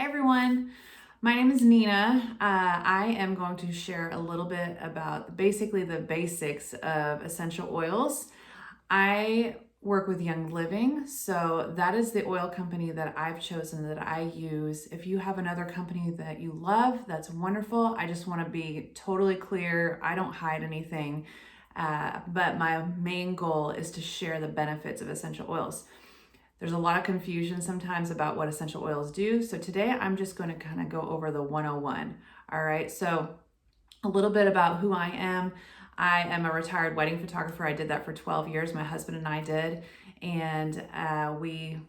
everyone, my name is Nina. I am going to share a little bit about basically the basics of essential oils. I work with Young Living, so that is the oil company that I've chosen that I use. If you have another company that you love, that's wonderful. I just want to be totally clear. I don't hide anything, but my main goal is to share the benefits of essential oils. There's a lot of confusion sometimes about what essential oils do. So today I'm just going to kind of go over the 101. All right. So a little bit about who I am. I am a retired wedding photographer. I did that for 12 years. My husband and I did. And we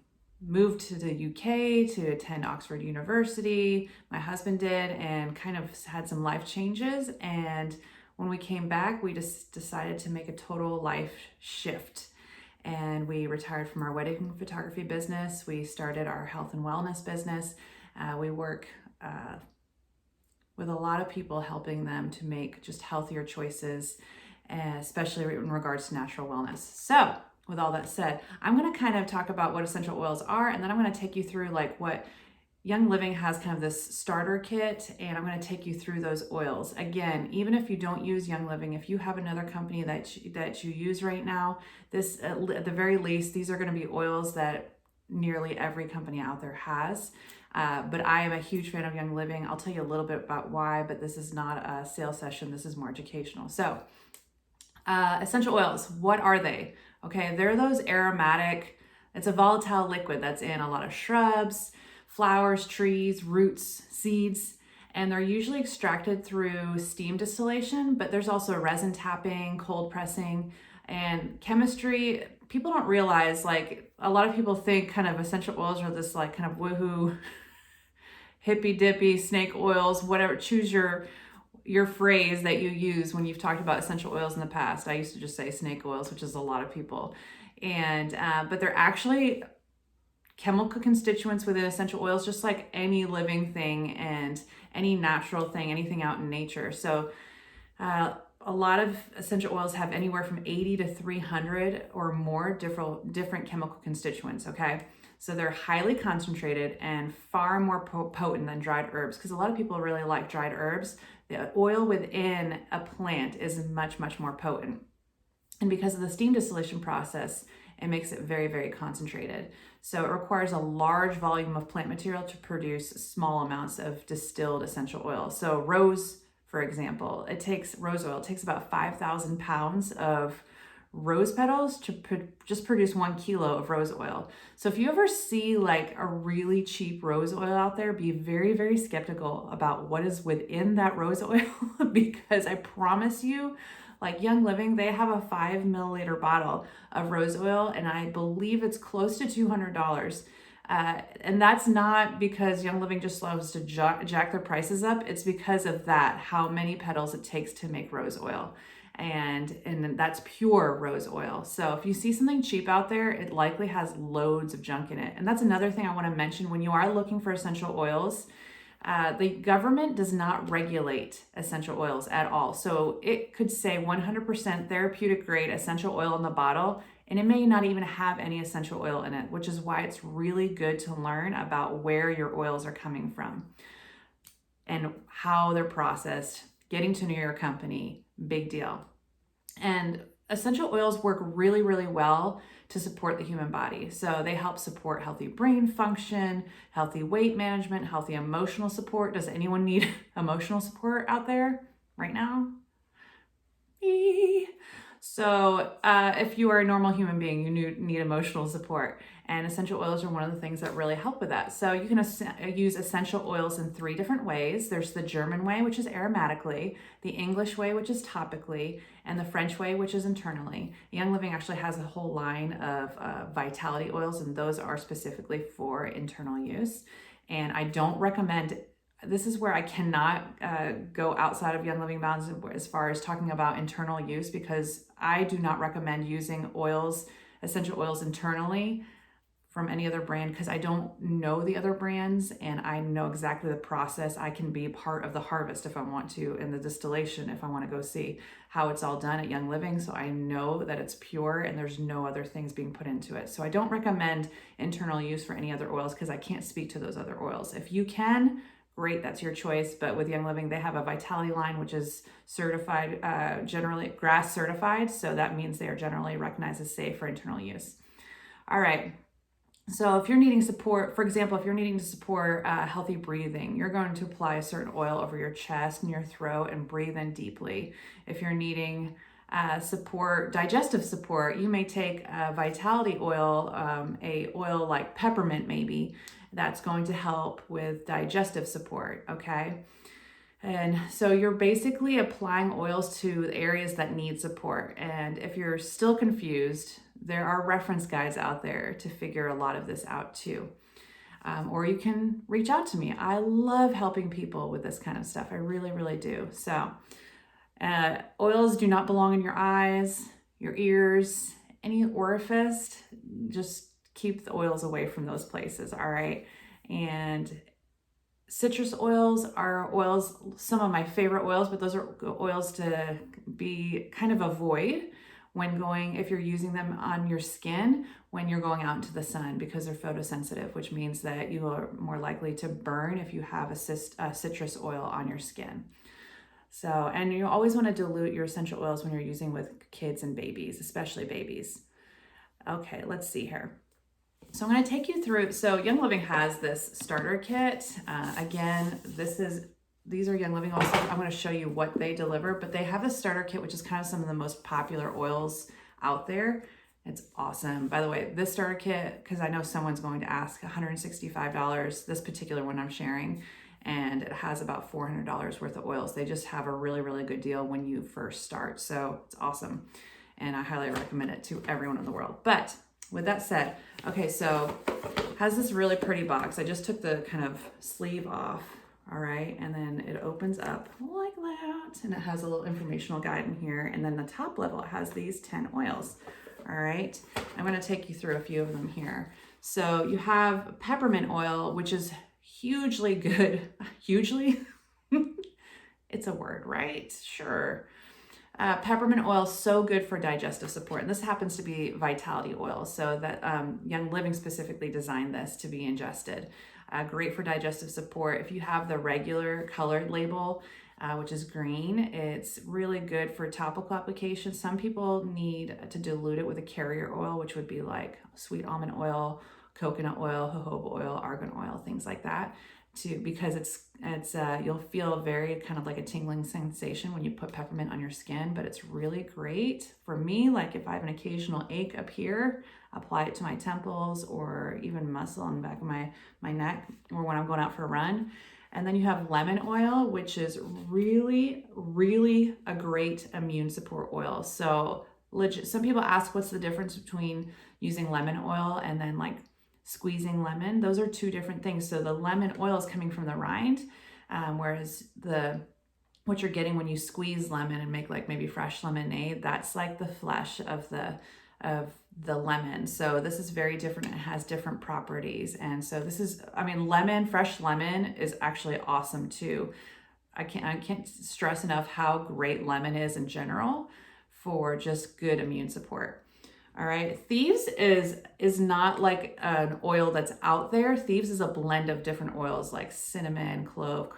moved to the UK to attend Oxford University. My husband did, and kind of had some life changes. And when we came back, we just decided to make a total life shift. And we retired from our wedding photography business. We started our health and wellness business. We work with a lot of people, helping them to make just healthier choices, especially in regards to natural wellness. So with all that said, I'm going to kind of talk about what essential oils are, and then I'm going to take you through like what Young Living has, kind of this starter kit, and I'm going to take you through those oils. Again, even if you don't use Young Living, if you have another company that you use right now, this at the very least, these are going to be oils that nearly every company out there has. But I am a huge fan of Young Living. I'll tell you a little bit about why, but this is not a sales session. This is more educational. So essential oils, what are they? Okay, they're those aromatic, it's a volatile liquid that's in a lot of shrubs, flowers, trees, roots, seeds, and they're usually extracted through steam distillation, but there's also resin tapping, cold pressing, and chemistry. People don't realize, like, a lot of people think kind of essential oils are this like kind of woohoo, hippy dippy snake oils, whatever, choose your phrase that you use when you've talked about essential oils in the past. I used to just say snake oils, which is a lot of people. And but they're actually chemical constituents within essential oils, just like any living thing and any natural thing, anything out in nature. So a lot of essential oils have anywhere from 80 to 300 or more different chemical constituents, okay? So they're highly concentrated and far more potent than dried herbs, because a lot of people really like dried herbs. The oil within a plant is much, much more potent. And because of the steam distillation process, it makes it very, very concentrated. So it requires a large volume of plant material to produce small amounts of distilled essential oil. So rose, for example, rose oil takes about 5,000 pounds of rose petals to just produce 1 kilo of rose oil. So if you ever see like a really cheap rose oil out there, be very, very skeptical about what is within that rose oil because I promise you, like Young Living, they have a 5 milliliter bottle of rose oil, and I believe it's close to $200. And that's not because Young Living just loves to jack their prices up. It's because of that, how many petals it takes to make rose oil. And that's pure rose oil. So if you see something cheap out there, it likely has loads of junk in it. And that's another thing I want to mention. When you are looking for essential oils, the government does not regulate essential oils at all. So it could say 100% therapeutic grade essential oil in the bottle, and it may not even have any essential oil in it, which is why it's really good to learn about where your oils are coming from and how they're processed. Getting to know your company, big deal. And essential oils work really, really well to support the human body. So they help support healthy brain function, healthy weight management, healthy emotional support. Does anyone need emotional support out there right now? Me. So if you are a normal human being, you need emotional support. And essential oils are one of the things that really help with that. So you can use essential oils in 3 different ways. There's the German way, which is aromatically, the English way, which is topically, and the French way, which is internally. Young Living actually has a whole line of vitality oils, and those are specifically for internal use. And I don't recommend, this is where I cannot go outside of Young Living bounds as far as talking about internal use, because I do not recommend using essential oils internally from any other brand because I don't know the other brands and I know exactly the process. I can be part of the harvest if I want to, and the distillation if I want to go see how it's all done at Young Living. So I know that it's pure and there's no other things being put into it. So I don't recommend internal use for any other oils because I can't speak to those other oils. If you can, great, that's your choice. But with Young Living, they have a Vitality line, which is certified, generally grass certified. So that means they are generally recognized as safe for internal use. All right. So if you're needing support, for example, if you're needing to support healthy breathing, you're going to apply a certain oil over your chest and your throat and breathe in deeply. If you're needing support, digestive support, you may take a Vitality oil, a oil like peppermint maybe, that's going to help with digestive support, okay? And so you're basically applying oils to the areas that need support. And if you're still confused, there are reference guides out there to figure a lot of this out too. Or you can reach out to me. I love helping people with this kind of stuff. I really, really do. So oils do not belong in your eyes, your ears, any orifice. Just keep the oils away from those places, all right? And citrus oils are oils, some of my favorite oils, but those are oils to be kind of avoid when going, if you're using them on your skin, when you're going out into the sun, because they're photosensitive, which means that you are more likely to burn if you have a citrus oil on your skin. So, and you always want to dilute your essential oils when you're using with kids and babies, especially babies. Okay, let's see here. So I'm going to take you through, so Young Living has this starter kit. Again, these are Young Living oils. I'm going to show you what they deliver, but they have a starter kit, which is kind of some of the most popular oils out there. It's awesome. By the way, this starter kit, because I know someone's going to ask, $165, this particular one I'm sharing, and it has about $400 worth of oils. They just have a really, really good deal when you first start. So it's awesome. And I highly recommend it to everyone in the world. But with that said, okay, so it has this really pretty box. I just took the kind of sleeve off, all right? And then it opens up like that, and it has a little informational guide in here. And then the top level, it has these 10 oils, all right? I'm gonna take you through a few of them here. So you have peppermint oil, which is hugely good. Hugely? It's a word, right? Sure. Peppermint oil is so good for digestive support. And this happens to be Vitality oil. So that Young Living specifically designed this to be ingested. Great for digestive support. If you have the regular colored label, which is green, it's really good for topical application. Some people need to dilute it with a carrier oil, which would be like sweet almond oil, coconut oil, jojoba oil, argan oil, things like that. Because it's you'll feel very kind of like a tingling sensation when you put peppermint on your skin, but it's really great for me. Like if I have an occasional ache up here, apply it to my temples or even muscle on the back of my neck, or when I'm going out for a run. And then you have lemon oil, which is really, really a great immune support oil. So legit, some people ask what's the difference between using lemon oil and then like squeezing lemon. Those are two different things. So the lemon oil is coming from the rind, whereas what you're getting when you squeeze lemon and make like maybe fresh lemonade, that's like the flesh of the lemon. So this is very different. It has different properties. And so this is, I mean, fresh lemon is actually awesome too. I can't stress enough how great lemon is in general for just good immune support. All right, Thieves is not like an oil that's out there. Thieves is a blend of different oils like cinnamon, clove,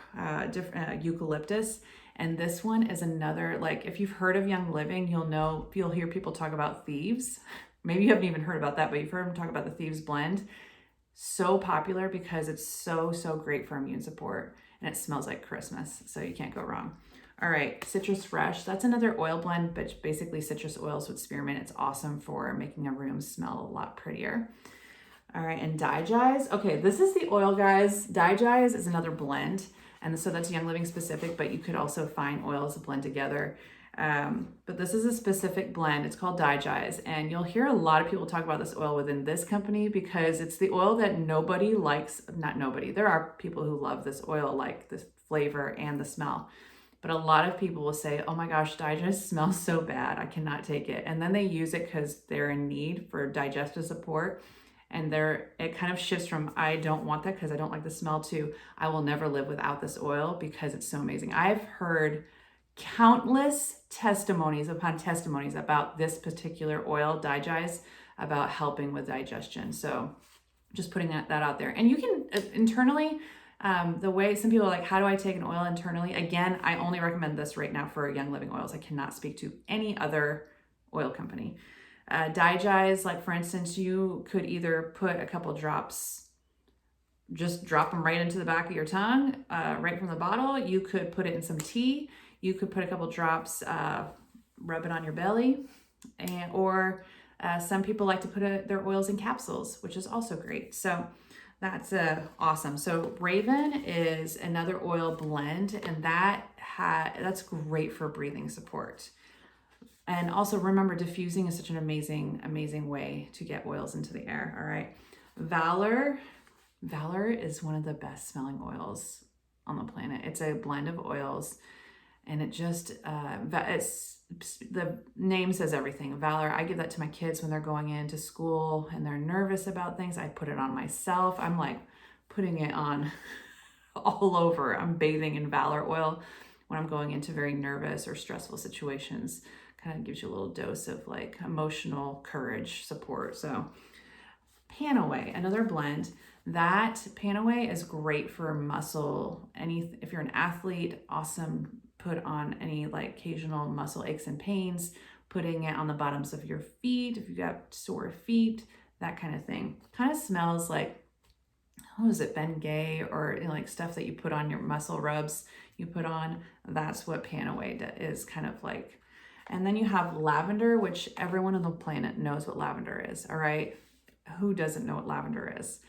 different eucalyptus. And this one is another, like if you've heard of Young Living, you'll hear people talk about Thieves. Maybe you haven't even heard about that, but you've heard them talk about the Thieves blend. So popular because it's so great for immune support, and it smells like Christmas, so you can't go wrong. All right, Citrus Fresh, that's another oil blend, but basically citrus oils with spearmint. It's awesome for making a room smell a lot prettier. All right, and Digize. Okay, this is the oil, guys. Digize is another blend, and so that's Young Living specific, but you could also find oils to blend together. But this is a specific blend. It's called Digize, and you'll hear a lot of people talk about this oil within this company because it's the oil that nobody likes. Not nobody. There are people who love this oil, like the flavor and the smell. But a lot of people will say, oh my gosh, Digest smells so bad, I cannot take it. And then they use it because they're in need for digestive support. And it kind of shifts from I don't want that because I don't like the smell to I will never live without this oil because it's so amazing. I've heard countless testimonies upon testimonies about this particular oil, Digest, about helping with digestion. So just putting that out there. And you can internally, the way some people are like, how do I take an oil internally? Again, I only recommend this right now for Young Living oils. I cannot speak to any other oil company. Digest, like for instance, you could either put a couple drops, just drop them right into the back of your tongue, right from the bottle. You could put it in some tea. You could put a couple drops, rub it on your belly, or some people like to put their oils in capsules, which is also great. So that's awesome. So Raven is another oil blend, and that's great for breathing support. And also remember, diffusing is such an amazing, amazing way to get oils into the air. All right. Valor is one of the best smelling oils on the planet. It's a blend of oils, and it just, the name says everything. Valor, I give that to my kids when they're going into school and they're nervous about things. I put it on myself. I'm like putting it on all over. I'm bathing in Valor oil when I'm going into very nervous or stressful situations. Kind of gives you a little dose of like emotional courage support. So Panaway, another blend. That Panaway is great for muscle. If you're an athlete, awesome. Put on any like occasional muscle aches and pains, putting it on the bottoms of your feet. If you've got sore feet, that kind of thing. Kind of smells like, what is it, Ben Gay, or like stuff that you put on your muscle rubs you put on. That's what Panaway is kind of like. And then you have lavender, which everyone on the planet knows what lavender is, all right? Who doesn't know what lavender is?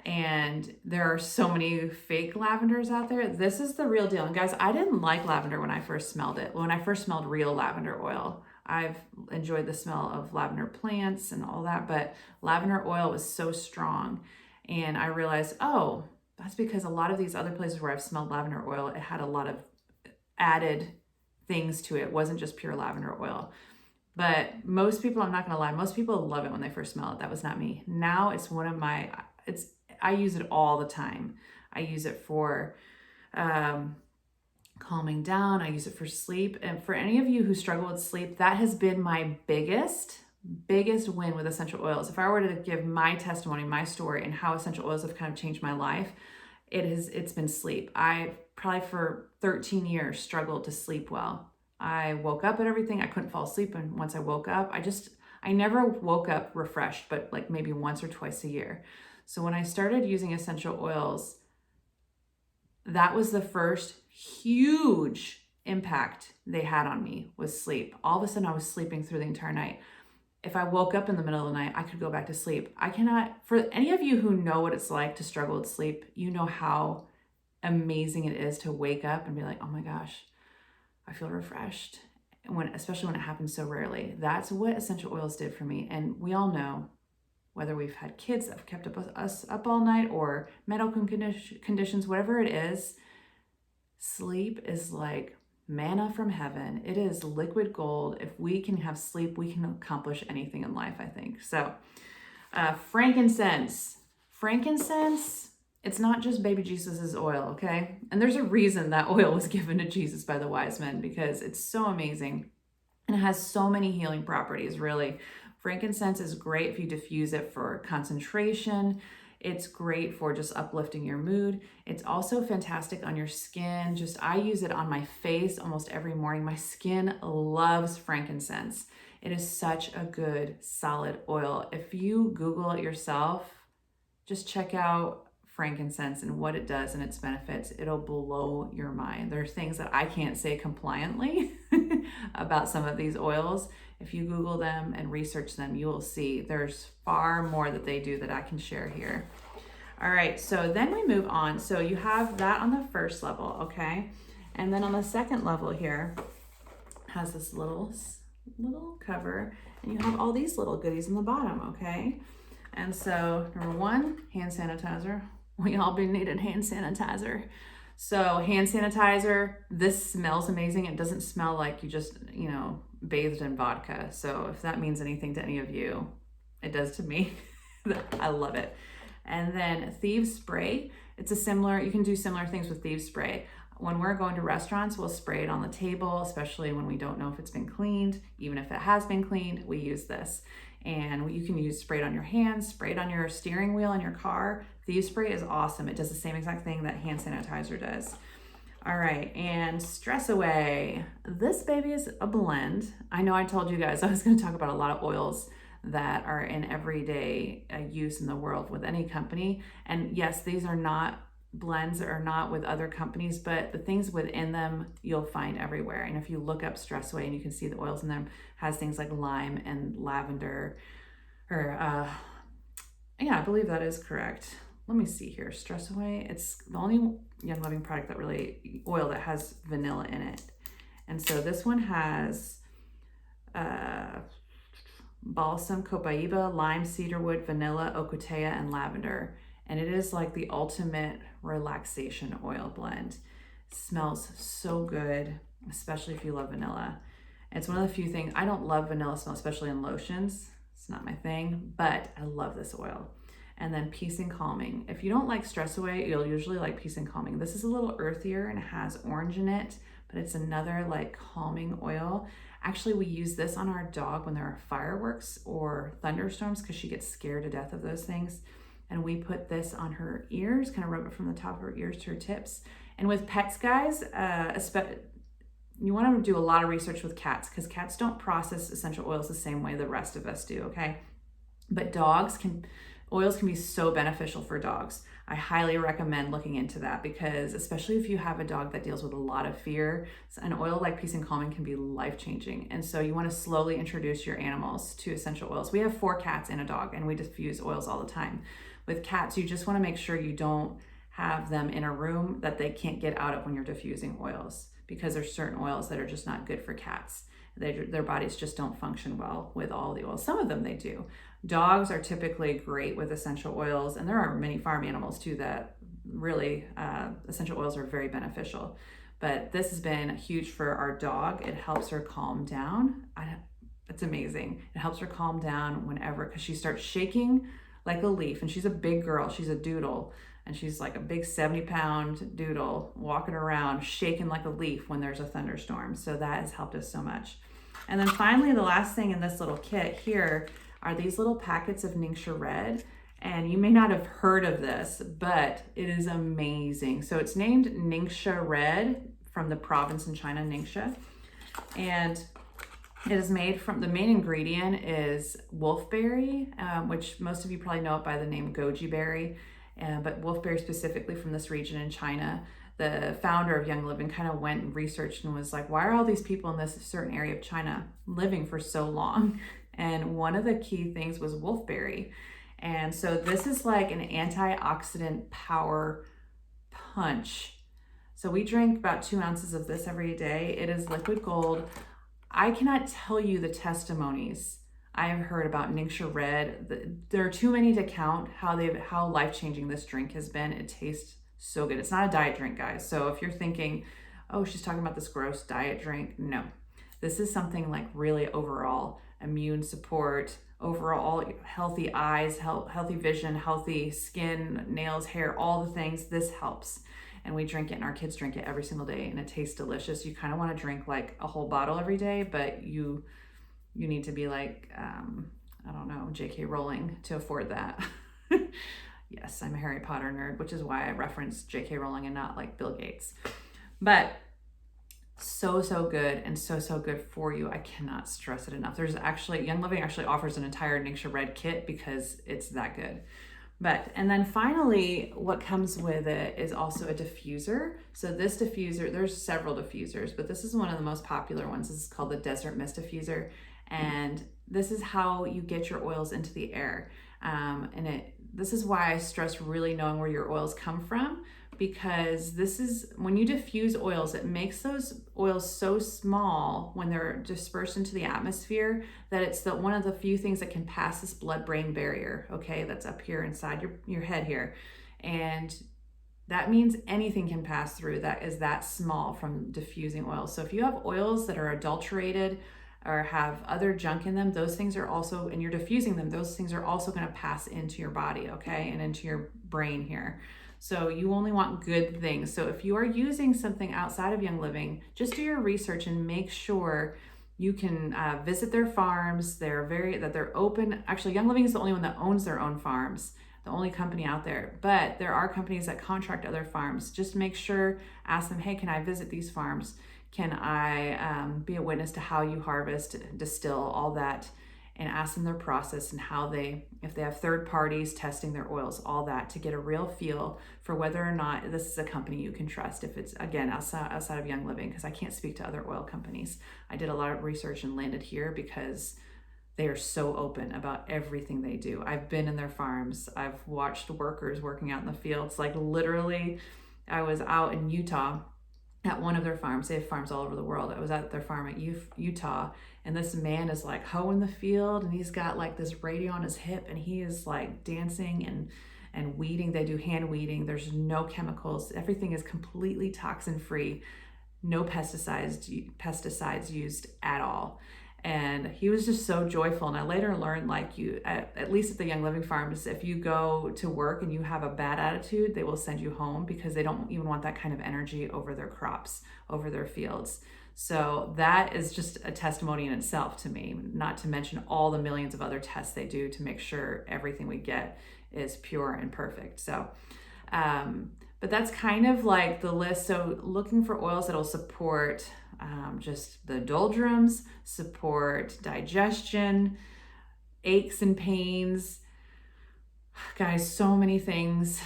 And there are so many fake lavenders out there. This is the real deal. And guys, I didn't like lavender when I first smelled it. When I first smelled real lavender oil, I've enjoyed the smell of lavender plants and all that, but lavender oil was so strong. And I realized, oh, that's because a lot of these other places where I've smelled lavender oil, it had a lot of added things to it. It wasn't just pure lavender oil. But most people, I'm not gonna lie, most people love it when they first smell it. That was not me. Now it's I use it all the time. I use it for calming down. I use it for sleep. And for any of you who struggle with sleep, that has been my biggest win with essential oils. If I were to give my testimony, my story, and how essential oils have kind of changed my life, it's been sleep. I probably for 13 years struggled to sleep well. I woke up at everything. I couldn't fall asleep. And once I woke up, I never woke up refreshed, but like maybe once or twice a year. So when I started using essential oils, that was the first huge impact they had on me, was sleep. All of a sudden I was sleeping through the entire night. If I woke up in the middle of the night, I could go back to sleep. For any of you who know what it's like to struggle with sleep, you know how amazing it is to wake up and be like, oh my gosh, I feel refreshed. Especially when it happens so rarely. That's what essential oils did for me. And we all know, whether we've had kids that have kept us up all night or medical conditions, whatever it is, sleep is like manna from heaven. It is liquid gold. If we can have sleep, we can accomplish anything in life, I think. So frankincense. Frankincense, it's not just baby Jesus's oil, okay? And there's a reason that oil was given to Jesus by the wise men, because it's so amazing. And it has so many healing properties, really. Frankincense is great if you diffuse it for concentration. It's great for just uplifting your mood. It's also fantastic on your skin. I use it on my face almost every morning. My skin loves frankincense. It is such a good, solid oil. If you Google it yourself, just check out frankincense and what it does and its benefits. It'll blow your mind. There are things that I can't say compliantly about some of these oils. If you Google them and research them, you will see there's far more that they do that I can share here. All right, so then we move on. So you have that on the first level, okay? And then on the second level here, has this little cover, and you have all these little goodies in the bottom, okay? And so number one, hand sanitizer. We all be needed hand sanitizer. So hand sanitizer, this smells amazing. It doesn't smell like you just, bathed in vodka. So if that means anything to any of you, it does to me. I love it. And then Thieves Spray. You can do similar things with Thieves Spray. When we're going to restaurants, we'll spray it on the table, especially when we don't know if it's been cleaned. Even if it has been cleaned, we use this. And you can spray it on your hands, spray it on your steering wheel in your car. Thieves Spray is awesome. It does the same exact thing that hand sanitizer does. All right, and Stressaway. This baby is a blend. I know I told you guys I was going to talk about a lot of oils that are in everyday use in the world with any company. And yes, these are not blends, are not with other companies, but the things within them you'll find everywhere. And if you look up Stressaway and you can see the oils in them, has things like lime and lavender, or yeah, I believe that is correct. Let me see here. Stressaway, it's the only Young Living product oil that has vanilla in it. And so this one has balsam, copaiba, lime, cedarwood, vanilla, ocotea, and lavender. And it is like the ultimate relaxation oil blend. It smells so good, especially if you love vanilla. It's one of the few things, I don't love vanilla smell, especially in lotions. It's not my thing, but I love this oil. And then Peace and Calming. If you don't like Stressaway, you'll usually like Peace and Calming. This is a little earthier and it has orange in it, but it's another like calming oil. Actually, we use this on our dog when there are fireworks or thunderstorms because she gets scared to death of those things. And we put this on her ears, kind of rub it from the top of her ears to her tips. And with pets, guys, you want to do a lot of research with cats because cats don't process essential oils the same way the rest of us do, okay? But oils can be so beneficial for dogs. I highly recommend looking into that because especially if you have a dog that deals with a lot of fear, an oil like Peace and Calming can be life-changing. And so you want to slowly introduce your animals to essential oils. We have 4 cats and a dog and we diffuse oils all the time. With cats, you just want to make sure you don't have them in a room that they can't get out of when you're diffusing oils because there's certain oils that are just not good for cats. Their bodies just don't function well with all the oils. Some of them they do. Dogs are typically great with essential oils, and there are many farm animals too that really essential oils are very beneficial. But this has been huge for our dog. It helps her calm down. It's amazing. It helps her calm down whenever, because she starts shaking like a leaf, and she's a big girl. She's a doodle, and she's like a big 70-pound doodle walking around shaking like a leaf when there's a thunderstorm. So that has helped us so much. And then finally, the last thing in this little kit here are these little packets of Ningxia Red. And you may not have heard of this, but it is amazing. So it's named Ningxia Red from the province in China, Ningxia. And it is made from, the main ingredient is wolfberry, which most of you probably know it by the name goji berry, but wolfberry specifically from this region in China. The founder of Young Living kind of went and researched and was like, why are all these people in this certain area of China living for so long? And one of the key things was wolfberry. And so this is like an antioxidant power punch. So we drink about 2 ounces of this every day. It is liquid gold. I cannot tell you the testimonies I have heard about Ningxia Red. There are too many to count how life-changing this drink has been. It tastes so good. It's not a diet drink, guys. So if you're thinking, oh, she's talking about this gross diet drink, no. This is something like really overall immune support, overall healthy eyes, healthy vision, healthy skin, nails, hair, all the things. This helps. And we drink it and our kids drink it every single day and it tastes delicious. You kind of want to drink like a whole bottle every day, but you need to be like, I don't know, J.K. Rowling to afford that. Yes, I'm a Harry Potter nerd, which is why I reference J.K. Rowling and not like Bill Gates. But so good and so good for you. I cannot stress it enough. There's actually, Young Living actually offers an entire Ningxia Red kit because it's that good. And then finally, what comes with it is also a diffuser. So this diffuser, there's several diffusers, but this is one of the most popular ones. This is called the Desert Mist Diffuser. And this is how you get your oils into the air. This is why I stress really knowing where your oils come from, because this is, when you diffuse oils, it makes those oils so small when they're dispersed into the atmosphere that it's one of the few things that can pass this blood-brain barrier, okay, that's up here inside your head here. And that means anything can pass through that is that small from diffusing oils. So if you have oils that are adulterated, or have other junk in them, those things are also, and you're diffusing them, those things are also going to pass into your body, okay, and into your brain here. So you only want good things. So if you are using something outside of Young Living, just do your research and make sure you can visit their farms. They're open. Actually, Young Living is the only one that owns their own farms, the only company out there. But there are companies that contract other farms. Just make sure, ask them, hey, can I visit these farms? Can I be a witness to how you harvest, distill, all that? And ask them their process and how if they have third parties testing their oils, all that, to get a real feel for whether or not this is a company you can trust. If it's, again, outside of Young Living, because I can't speak to other oil companies. I did a lot of research and landed here because they are so open about everything they do. I've been in their farms. I've watched workers working out in the fields. Like literally, I was out in Utah at one of their farms. They have farms all over the world. I was at their farm at Utah, and this man is like hoeing the field, and he's got like this radio on his hip, and he is like dancing and weeding. They do hand weeding. There's no chemicals. Everything is completely toxin-free. No pesticides used at all. And he was just so joyful. And I later learned, like, at least at the Young Living farms, if you go to work and you have a bad attitude, they will send you home because they don't even want that kind of energy over their crops, over their fields. So that is just a testimony in itself to me, not to mention all the millions of other tests they do to make sure everything we get is pure and perfect. So, but that's kind of like the list. So looking for oils that'll support just the doldrums, support digestion, aches and pains. Guys, so many things.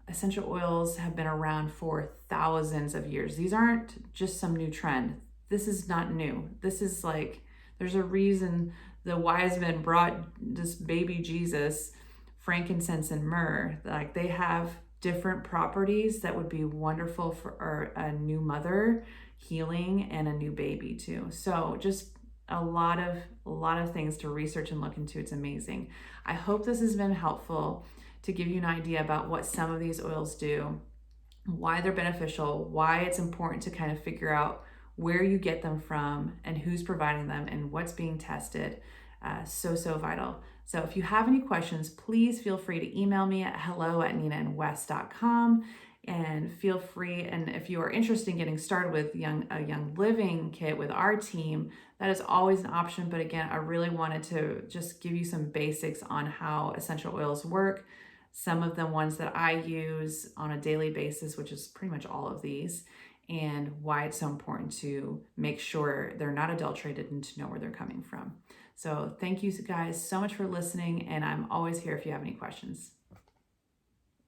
Essential oils have been around for thousands of years. These aren't just some new trend. This is not new. This is like, there's a reason the wise men brought this baby Jesus, frankincense and myrrh. Like, they have different properties that would be wonderful for a new mother, healing, and a new baby too. So just a lot of things to research and look into. It's amazing. I hope this has been helpful to give you an idea about what some of these oils do, why they're beneficial, why it's important to kind of figure out where you get them from and who's providing them and what's being tested. So vital. So if you have any questions, please feel free to email me at hello@ninaandwes.com, and feel free. And if you are interested in getting started with a Young Living kit with our team, that is always an option. But again, I really wanted to just give you some basics on how essential oils work. Some of the ones that I use on a daily basis, which is pretty much all of these, and why it's so important to make sure they're not adulterated and to know where they're coming from. So thank you guys so much for listening, and I'm always here if you have any questions.